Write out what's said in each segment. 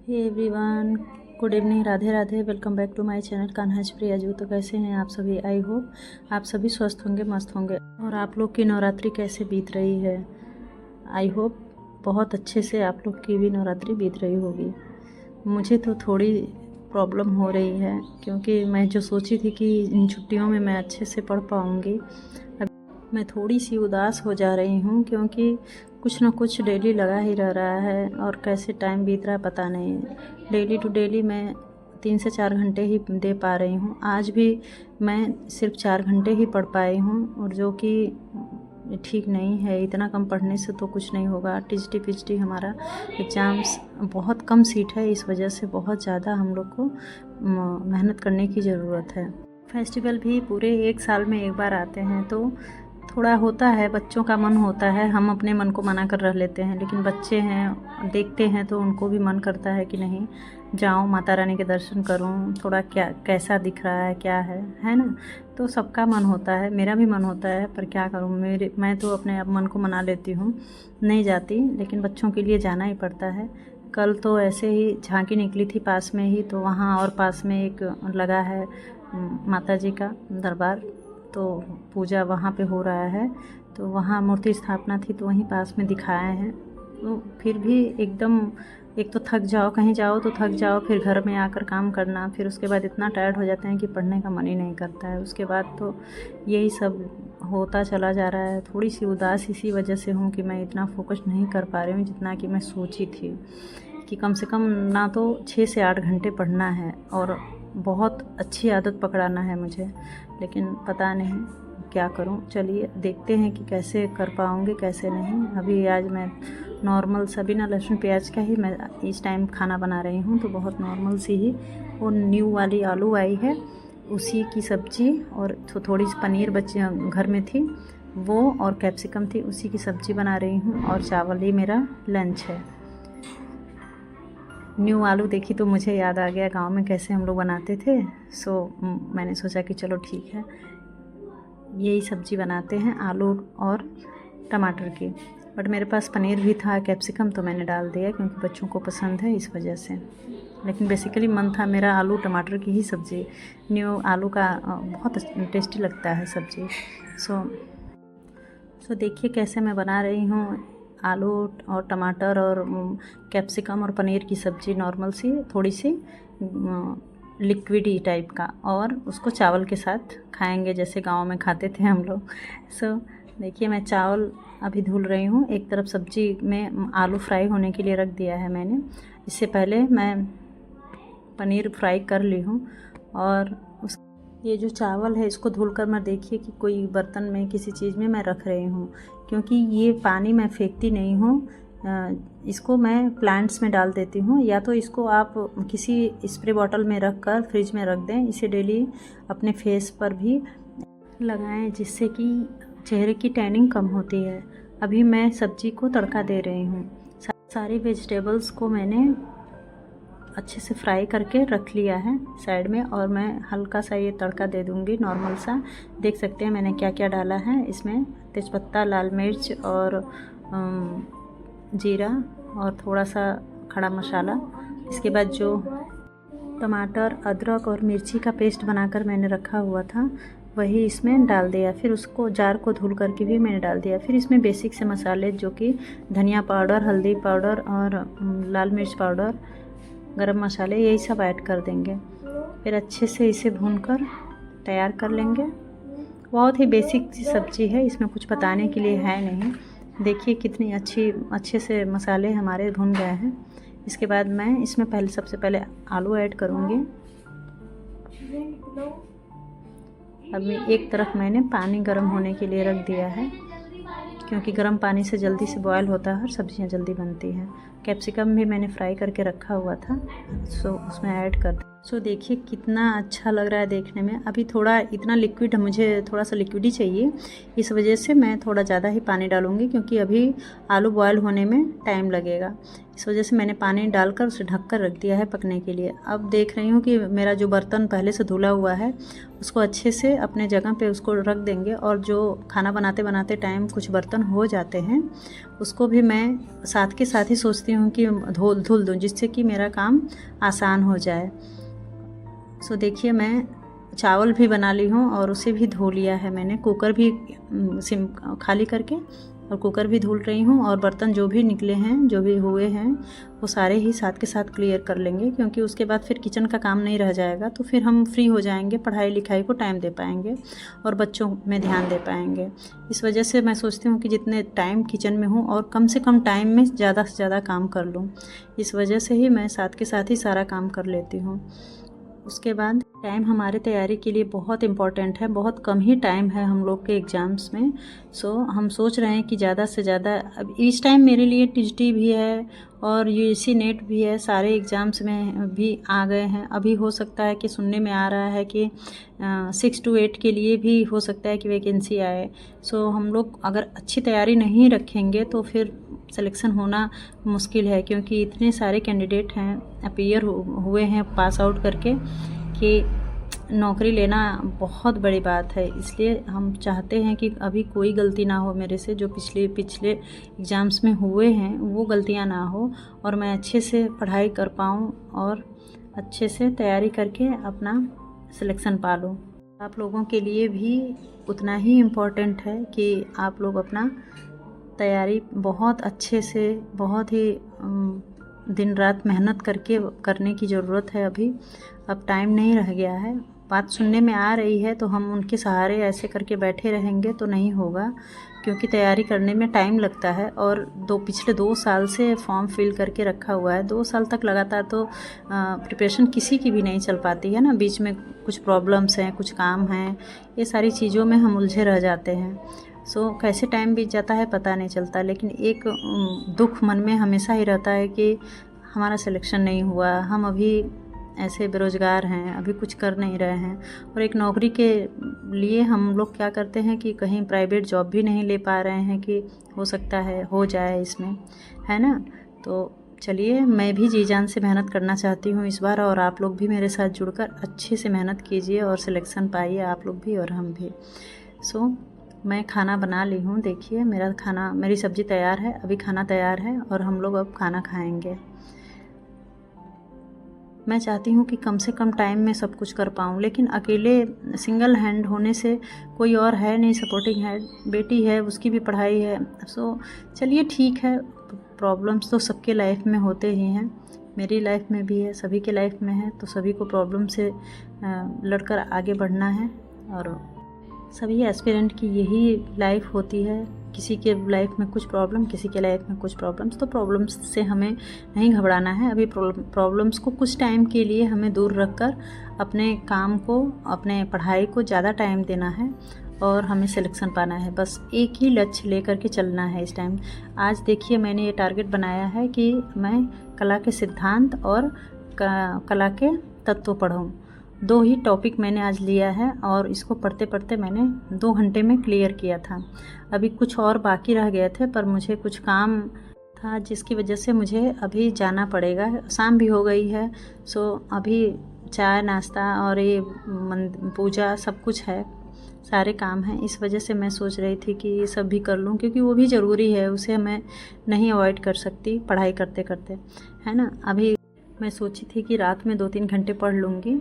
Hey everyone, good evening, Radhe Radhe. Welcome back to my channel Kanhaj Priyaju. तो कैसे हैं आप सभी? आई होप आप सभी स्वस्थ होंगे, मस्त होंगे। और आप लोग की नवरात्रि कैसे बीत रही है? आई होप बहुत अच्छे से आप लोग की भी नवरात्रि बीत रही होगी। मुझे तो थोड़ी प्रॉब्लम हो रही है, क्योंकि मैं जो सोची थी कि इन छुट्टियों में मैं अच्छे से पढ़ पाऊँगी, मैं थोड़ी सी उदास हो जा रही हूँ, क्योंकि कुछ ना कुछ डेली लगा ही रह रहा है और कैसे टाइम बीत रहा है पता नहीं। डेली टू डेली मैं 3 से 4 घंटे ही दे पा रही हूँ। आज भी मैं सिर्फ 4 घंटे ही पढ़ पाई हूँ, और जो कि ठीक नहीं है। इतना कम पढ़ने से तो कुछ नहीं होगा। टीजीटी पीजीटी हमारा एग्ज़ाम्स बहुत कम सीट है, इस वजह से बहुत ज़्यादा हम लोग को मेहनत करने की ज़रूरत है। फेस्टिवल भी पूरे 1 साल में एक बार आते हैं, तो थोड़ा होता है, बच्चों का मन होता है। हम अपने मन को मना कर रह लेते हैं, लेकिन बच्चे हैं, देखते हैं तो उनको भी मन करता है कि नहीं जाऊँ, माता रानी के दर्शन करूँ, थोड़ा क्या कैसा दिख रहा है, क्या है ना। तो सबका मन होता है, मेरा भी मन होता है, पर क्या करूँ, मैं तो अपने आप मन को मना लेती हूँ, नहीं जाती। लेकिन बच्चों के लिए जाना ही पड़ता है। कल तो ऐसे ही झांकी निकली थी पास में ही, तो वहाँ और पास में एक लगा है माता जी का दरबार, तो पूजा वहाँ पे हो रहा है, तो वहाँ मूर्ति स्थापना थी, तो वहीं पास में दिखाए हैं। तो फिर भी एकदम, एक तो थक जाओ, कहीं जाओ तो थक जाओ, फिर घर में आकर काम करना, फिर उसके बाद इतना टायर्ड हो जाते हैं कि पढ़ने का मन ही नहीं करता है। उसके बाद तो यही सब होता चला जा रहा है। थोड़ी सी उदास इसी वजह से हूँ कि मैं इतना फोकस नहीं कर पा रही हूँ जितना कि मैं सोची थी, कि कम से कम ना तो 6 से 8 घंटे पढ़ना है और बहुत अच्छी आदत पकड़ाना है मुझे। लेकिन पता नहीं क्या करूं। चलिए देखते हैं कि कैसे कर पाऊंगी, कैसे नहीं। अभी आज मैं नॉर्मल सा बिना लहसुन प्याज का ही मैं इस टाइम खाना बना रही हूं, तो बहुत नॉर्मल सी ही वो न्यू वाली आलू आई है, उसी की सब्ज़ी, और थोड़ी सी पनीर बच्चे घर में थी वो, और कैप्सिकम थी, उसी की सब्ज़ी बना रही हूँ, और चावल ही मेरा लंच है। न्यू आलू देखी तो मुझे याद आ गया गांव में कैसे हम लोग बनाते थे। सो मैंने सोचा कि चलो ठीक है, यही सब्ज़ी बनाते हैं, आलू और टमाटर की। बट मेरे पास पनीर भी था, कैप्सिकम, तो मैंने डाल दिया क्योंकि बच्चों को पसंद है, इस वजह से। लेकिन बेसिकली मन था मेरा आलू टमाटर की ही सब्ज़ी। न्यू आलू का बहुत टेस्टी लगता है सब्ज़ी। सो देखिए कैसे मैं बना रही हूँ आलू और टमाटर और कैप्सिकम और पनीर की सब्ज़ी, नॉर्मल सी, थोड़ी सी लिक्विडी टाइप का, और उसको चावल के साथ खाएंगे जैसे गांव में खाते थे हम लोग। सो देखिए मैं चावल अभी धुल रही हूँ। एक तरफ सब्ज़ी में आलू फ्राई होने के लिए रख दिया है मैंने। इससे पहले मैं पनीर फ्राई कर ली हूँ, और ये जो चावल है इसको धुलकर मैं देखिए कि कोई बर्तन में, किसी चीज़ में मैं रख रही हूँ, क्योंकि ये पानी मैं फेंकती नहीं हूँ। इसको मैं प्लांट्स में डाल देती हूँ, या तो इसको आप किसी स्प्रे बॉटल में रख कर फ्रिज में रख दें। इसे डेली अपने फेस पर भी लगाएं, जिससे कि चेहरे की टैनिंग कम होती है। अभी मैं सब्जी को तड़का दे रही हूँ। सारी वेजिटेबल्स को मैंने अच्छे से फ्राई करके रख लिया है साइड में, और मैं हल्का सा ये तड़का दे दूँगी, नॉर्मल सा। देख सकते हैं मैंने क्या क्या डाला है इसमें, तेज़पत्ता, लाल मिर्च और जीरा, और थोड़ा सा खड़ा मसाला। इसके बाद जो टमाटर, अदरक और मिर्ची का पेस्ट बनाकर मैंने रखा हुआ था, वही इसमें डाल दिया। फिर उसको जार को धुल करके भी मैंने डाल दिया। फिर इसमें बेसिक से मसाले, जो कि धनिया पाउडर, हल्दी पाउडर और लाल मिर्च पाउडर, गरम मसाले, यही सब ऐड कर देंगे। फिर अच्छे से इसे भूनकर तैयार कर लेंगे। बहुत ही बेसिक सी सब्ज़ी है, इसमें कुछ बताने के लिए है नहीं। देखिए कितनी अच्छे से मसाले हमारे भून गए हैं। इसके बाद मैं इसमें सबसे पहले आलू ऐड करूँगी। अब एक तरफ मैंने पानी गर्म होने के लिए रख दिया है, क्योंकि गर्म पानी से जल्दी से बॉयल होता है और सब्जियां जल्दी बनती हैं। कैप्सिकम भी मैंने फ्राई करके रखा हुआ था, सो उसमें ऐड कर। सो देखिए कितना अच्छा लग रहा है देखने में। अभी थोड़ा इतना लिक्विड, मुझे थोड़ा सा लिक्विड ही चाहिए, इस वजह से मैं थोड़ा ज़्यादा ही पानी डालूँगी, क्योंकि अभी आलू बॉयल होने में टाइम लगेगा। इस वजह से मैंने पानी डालकर उसे ढक कर रख दिया है पकने के लिए। अब देख रही हूँ कि मेरा जो बर्तन पहले से धुला हुआ है उसको अच्छे से अपने जगह पे उसको रख देंगे, और जो खाना बनाते बनाते टाइम कुछ बर्तन हो जाते हैं उसको भी मैं साथ के साथ ही सोचती हूँ कि धुल दूँ, जिससे कि मेरा काम आसान हो जाए। सो देखिए मैं चावल भी बना ली हूँ और उसे भी धो लिया है मैंने, कुकर भी खाली करके और कुकर भी धुल रही हूँ, और बर्तन जो भी निकले हैं जो भी हुए हैं वो सारे ही साथ के साथ क्लियर कर लेंगे, क्योंकि उसके बाद फिर किचन का काम नहीं रह जाएगा, तो फिर हम फ्री हो जाएंगे, पढ़ाई लिखाई को टाइम दे पाएंगे और बच्चों में ध्यान दे पाएंगे। इस वजह से मैं सोचती हूँ कि जितने टाइम किचन में हूँ और कम से कम टाइम में ज़्यादा से ज़्यादा काम कर लूँ, इस वजह से ही मैं साथ के साथ ही सारा काम कर लेती हूँ। उसके बाद टाइम हमारे तैयारी के लिए बहुत इम्पॉर्टेंट है, बहुत कम ही टाइम है हम लोग के एग्ज़ाम्स में। सो हम सोच रहे हैं कि ज़्यादा से ज़्यादा, अब इस टाइम मेरे लिए टीजीटी भी है और यूजीसी नेट भी है, सारे एग्ज़ाम्स में भी आ गए हैं। अभी हो सकता है कि सुनने में आ रहा है कि 6 to 8 के लिए भी हो सकता है कि वैकेंसी आए। सो हम लोग अगर अच्छी तैयारी नहीं रखेंगे तो फिर सिलेक्शन होना मुश्किल है, क्योंकि इतने सारे कैंडिडेट हैं अपीयर हुए हैं पास आउट करके कि नौकरी लेना बहुत बड़ी बात है। इसलिए हम चाहते हैं कि अभी कोई गलती ना हो मेरे से, जो पिछले एग्ज़ाम्स में हुए हैं वो गलतियां ना हो, और मैं अच्छे से पढ़ाई कर पाऊँ और अच्छे से तैयारी करके अपना सिलेक्शन पा लूँ। आप लोगों के लिए भी उतना ही इम्पोर्टेंट है कि आप लोग अपना तैयारी बहुत अच्छे से, बहुत ही दिन रात मेहनत करके करने की ज़रूरत है। अभी अब टाइम नहीं रह गया है। बात सुनने में आ रही है तो हम उनके सहारे ऐसे करके बैठे रहेंगे तो नहीं होगा, क्योंकि तैयारी करने में टाइम लगता है। और पिछले 2 साल से फॉर्म फिल करके रखा हुआ है, 2 साल तक लगातार तो प्रिपरेशन किसी की भी नहीं चल पाती है ना, बीच में कुछ प्रॉब्लम्स हैं, कुछ काम हैं, ये सारी चीज़ों में हम उलझे रह जाते हैं। सो कैसे टाइम बीत जाता है पता नहीं चलता, लेकिन एक दुख मन में हमेशा ही रहता है कि हमारा सिलेक्शन नहीं हुआ, हम अभी ऐसे बेरोज़गार हैं, अभी कुछ कर नहीं रहे हैं। और एक नौकरी के लिए हम लोग क्या करते हैं कि कहीं प्राइवेट जॉब भी नहीं ले पा रहे हैं कि हो सकता है हो जाए इसमें, है ना। तो चलिए, मैं भी जी जान से मेहनत करना चाहती हूँ इस बार, और आप लोग भी मेरे साथ जुड़कर अच्छे से मेहनत कीजिए और सिलेक्शन पाइए, आप लोग भी और हम भी। सो मैं खाना बना ली हूँ, देखिए मेरी सब्ज़ी तैयार है, अभी खाना तैयार है और हम लोग अब खाना खाएंगे। मैं चाहती हूँ कि कम से कम टाइम में सब कुछ कर पाऊँ, लेकिन अकेले सिंगल हैंड होने से कोई और है नहीं सपोर्टिंग हैंड, बेटी है उसकी भी पढ़ाई है। सो चलिए ठीक है, प्रॉब्लम्स तो सबके लाइफ में होते ही हैं, मेरी लाइफ में भी है, सभी के लाइफ में है, तो सभी को प्रॉब्लम से लड़कर आगे बढ़ना है। और सभी एस्पिरेंट की यही लाइफ होती है, किसी के लाइफ में कुछ प्रॉब्लम, किसी के लाइफ में कुछ प्रॉब्लम्स। तो प्रॉब्लम्स से हमें नहीं घबराना है, अभी प्रॉब्लम्स को कुछ टाइम के लिए हमें दूर रखकर अपने काम को, अपने पढ़ाई को ज़्यादा टाइम देना है और हमें सिलेक्शन पाना है। बस एक ही लक्ष्य लेकर के चलना है इस टाइम। आज देखिए मैंने ये टारगेट बनाया है कि मैं कला के सिद्धांत और कला के तत्व पढ़ूँ, 2 ही टॉपिक मैंने आज लिया है, और इसको पढ़ते पढ़ते मैंने 2 घंटे में क्लियर किया था। अभी कुछ और बाकी रह गए थे, पर मुझे कुछ काम था जिसकी वजह से मुझे अभी जाना पड़ेगा। शाम भी हो गई है, सो अभी चाय नाश्ता और ये पूजा सब कुछ है, सारे काम हैं। इस वजह से मैं सोच रही थी कि ये सब भी कर लूँ, क्योंकि वो भी ज़रूरी है, उसे मैं नहीं अवॉइड कर सकती पढ़ाई करते करते, है ना। अभी मैं सोची थी कि रात में 2-3 घंटे पढ़ लूँगी,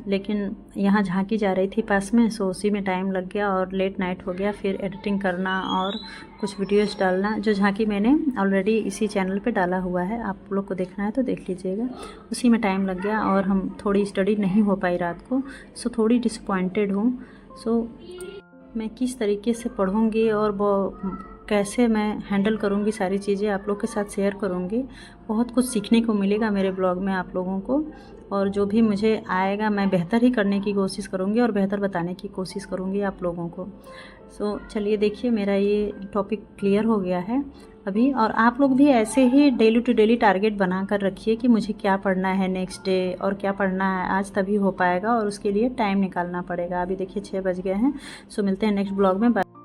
लेकिन यहाँ झांकी जा रही थी पास में, सो उसी में टाइम लग गया और लेट नाइट हो गया। फिर एडिटिंग करना और कुछ वीडियोस डालना, जो झांकी मैंने ऑलरेडी इसी चैनल पे डाला हुआ है, आप लोग को देखना है तो देख लीजिएगा, उसी में टाइम लग गया और हम थोड़ी स्टडी नहीं हो पाई रात को। सो थोड़ी डिसअपॉइंटेड हूँ। सो मैं किस तरीके से पढ़ूँगी और कैसे मैं हैंडल करूँगी सारी चीज़ें आप लोग के साथ शेयर करूँगी। बहुत कुछ सीखने को मिलेगा मेरे ब्लॉग में आप लोगों को, और जो भी मुझे आएगा मैं बेहतर ही करने की कोशिश करूँगी और बेहतर बताने की कोशिश करूँगी आप लोगों को। सो चलिए देखिए, मेरा ये टॉपिक क्लियर हो गया है अभी, और आप लोग भी ऐसे ही डेली टू डेली टारगेट बना कर रखिए कि मुझे क्या पढ़ना है नेक्स्ट डे और क्या पढ़ना है आज, तभी हो पाएगा और उसके लिए टाइम निकालना पड़ेगा। अभी देखिए 6 बज गए हैं। सो मिलते हैं नेक्स्ट ब्लॉग में। बाय।